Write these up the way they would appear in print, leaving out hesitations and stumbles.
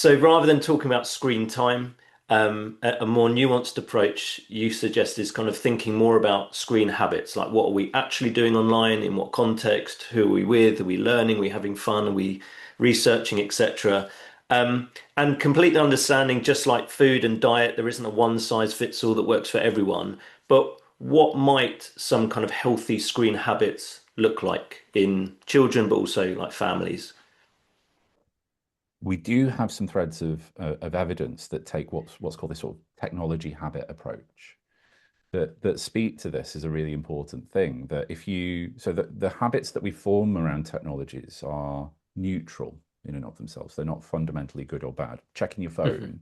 So rather than talking about screen time, a more nuanced approach you suggest is kind of thinking more about screen habits, like what are we actually doing online, in what context, who are we with, are we learning, are we having fun, are we researching, etc. And completely understanding, just like food and diet, there isn't a one size fits all that works for everyone. But what might some kind of healthy screen habits look like in children, but also like families? We do have some threads of evidence that take what's called this sort of technology habit approach that speak to this is a really important thing. That if you so that the habits that we form around technologies are neutral in and of themselves. They're not fundamentally good or bad. Checking your Mhm. phone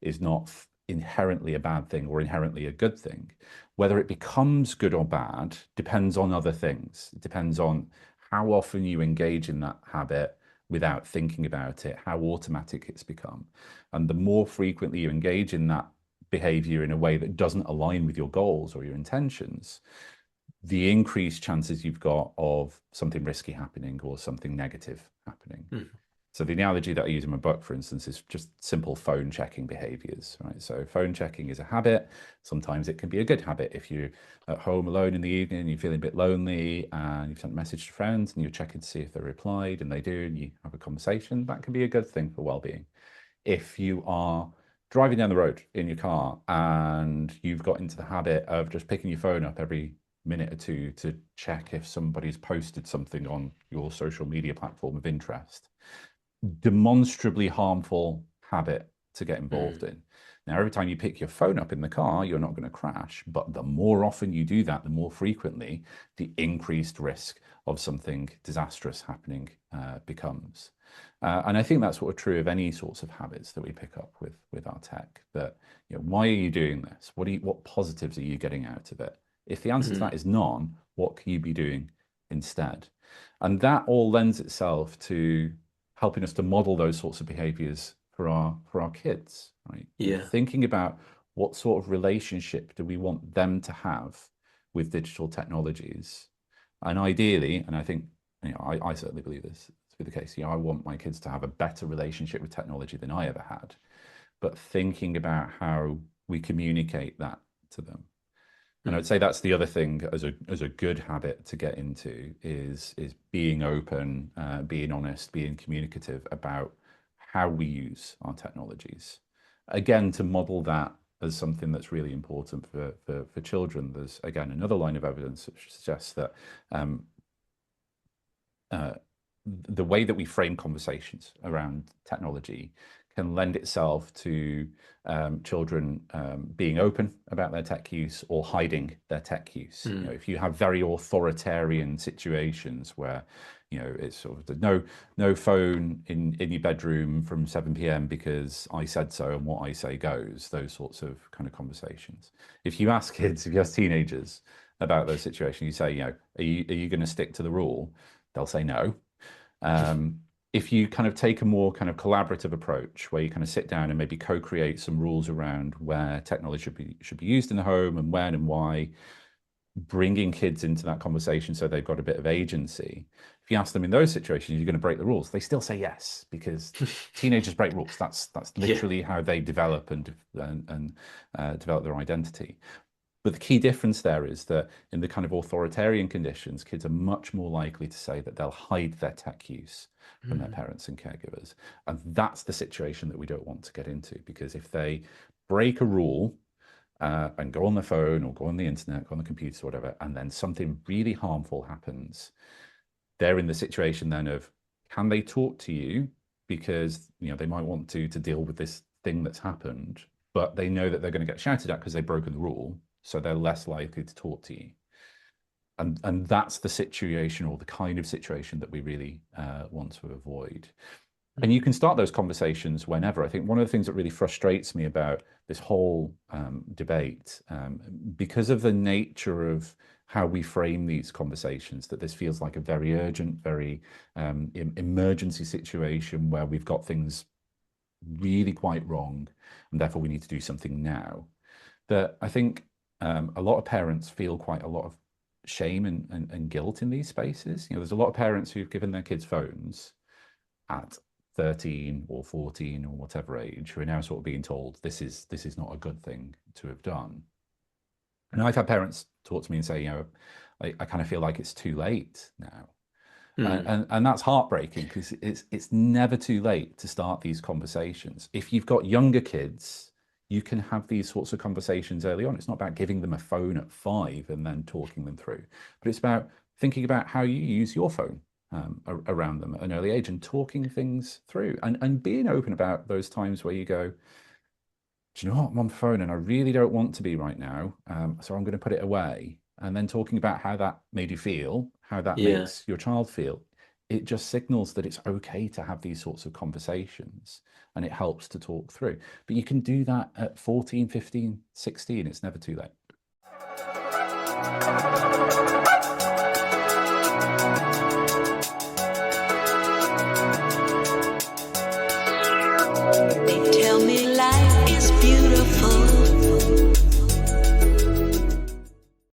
is not inherently a bad thing or inherently a good thing. Whether it becomes good or bad depends on other things. It depends on how often you engage in that habit without thinking about it, how automatic it's become. And the more frequently you engage in that behavior in a way that doesn't align with your goals or your intentions, the increased chances you've got of something risky happening or something negative happening. Mhm. So the analogy that I use in my book, for instance, is just simple phone checking behaviors, right? So phone checking is a habit. Sometimes it can be a good habit if you're at home alone in the evening and you're feeling a bit lonely and you've sent a message to friends and you're checking to see if they replied and they do, and you have a conversation. That can be a good thing for well-being. If you are driving down the road in your car and you've got into the habit of just picking your phone up every minute or two to check if somebody's posted something on your social media platform of interest, demonstrably harmful habit to get involved Mm. in. Now, every time you pick your phone up in the car, you're not going to crash. But the more often you do that, the more frequently, the increased risk of something disastrous happening becomes. And I think that's what are true of any sorts of habits that we pick up with our tech. That, why are you doing this? What positives are you getting out of it? If the answer to that Mm. is none, what can you be doing instead? And that all lends itself to helping us to model those sorts of behaviors for our kids, right? Yeah. Thinking about what sort of relationship do we want them to have with digital technologies, and ideally, and I think I certainly believe this to be the case. I want my kids to have a better relationship with technology than I ever had, but thinking about how we communicate that to them. And I'd Mm. say that's the other thing as a good habit to get into is being open, being honest, being communicative about how we use our technologies. Again, to model that as something that's really important for children. There's again another line of evidence which suggests that um, uh, the way that we frame conversations around technology can lend itself to children being open about their tech use or hiding their tech use. Mm. If you have very authoritarian situations where, it's sort of no phone in your bedroom from 7 p.m. because I said so and what I say goes, those sorts of kind of conversations. If you ask kids, if you ask teenagers about those situations, you say, are you going to stick to the rule? They'll say no. Um, if you kind of take a more kind of collaborative approach where you kind of sit down and maybe co-create some rules around where technology should be used in the home and when and why, bringing kids into that conversation so they've got a bit of agency. If you ask them in those situations, you're going to break the rules, they still say yes because teenagers break rules. That's Yeah. literally how they develop and develop their identity. But the key difference there is that in the kind of authoritarian conditions, kids are much more likely to say that they'll hide their tech use from their Mm. parents and caregivers. And that's the situation that we don't want to get into, because if they break a rule and go on the phone or go on the internet, go on the computer, or whatever, and then something really harmful happens, they're in the situation then of, can they talk to you? Because they might want to deal with this thing that's happened, but they know that they're going to get shouted at because they've broken the rule, so they're less likely to talk to you. And that's the situation, or the kind of situation, that we really want to avoid. And you Mm. can start those conversations whenever. I think one of the things that really frustrates me about this whole debate, because of the nature of how we frame these conversations, that this feels like a very urgent, very emergency situation where we've got things really quite wrong, and therefore we need to do something now. That I think a lot of parents feel quite a lot of shame and guilt in these spaces. There's a lot of parents who've given their kids phones at 13 or 14 or whatever age who are now sort of being told this is not a good thing to have done. And I've had parents talk to me and say, I kind of feel like it's too late now. Mm. And that's heartbreaking because it's never too late to start these conversations. If you've got younger kids, you can have these sorts of conversations early on. It's not about giving them a phone at 5 and then talking them through, but it's about thinking about how you use your phone around them at an early age and talking things through and being open about those times where you go, do you know what? I'm on the phone and I really don't want to be right now. So I'm going to put it away. And then talking about how that made you feel, how that Yeah. makes your child feel, it just signals that it's okay to have these sorts of conversations and it helps to talk through. But you can do that at 14, 15, 16. It's never too late.